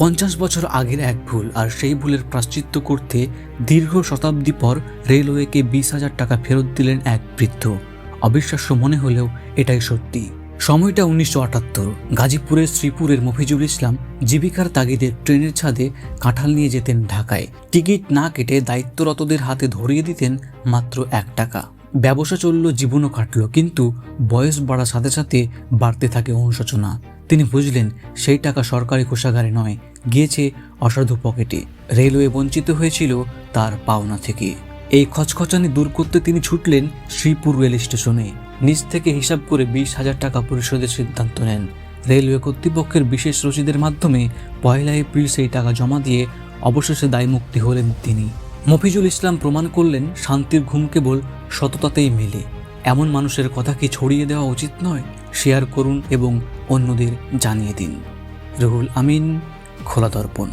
50 বছর আগের এক ভুল, আর সেই ভুলের প্রায়শ্চিত্ত করতে দীর্ঘ শতাব্দী পর রেলওয়েকে 20,000 টাকা ফেরত দিলেন এক বৃদ্ধ। অবিশ্বাস্য মনে হলেও এটাই সত্যি। সময়টা 1978। গাজীপুরের শ্রীপুরের মফিজুল ইসলাম জীবিকার তাগিদে ট্রেনের ছাদে কাঁঠাল নিয়ে যেতেন ঢাকায়। টিকিট না কেটে দায়িত্বরতদের হাতে ধরিয়ে দিতেন মাত্র 1 টাকা। ব্যবসা চলল, জীবনও কাটল, কিন্তু বয়স বাড়ার সাথে সাথে বাড়তে থাকে অনুশোচনা। তিনি বুঝলেন সেই টাকা সরকারি কোষাগারে নয়, গিয়েছে অসাধু পকেটে। রেলওয়ে বঞ্চিত হয়েছিল তার পাওনা থেকে। এই খচখচানি দূর করতে তিনি ছুটলেন শ্রীপুর রেল স্টেশনে। নিজ থেকে হিসাব করে 20,000 টাকা পরিশোধের সিদ্ধান্ত নেন। রেলওয়ে কর্তৃপক্ষের বিশেষ রসিদের মাধ্যমে 1 এপ্রিল সেই টাকা জমা দিয়ে অবশেষে দায়মুক্তি হলেন তিনি। মফিজুল ইসলাম প্রমাণ করলেন শান্তির ঘুম কেবল সততাতেই মেলে। এমন মানুষের কথা কি ছড়িয়ে দেওয়া উচিত নয়? শেয়ার করুন এবং অন্যদের জানিয়ে দিন। রুহুল আমিন, খোলা দর্পণ।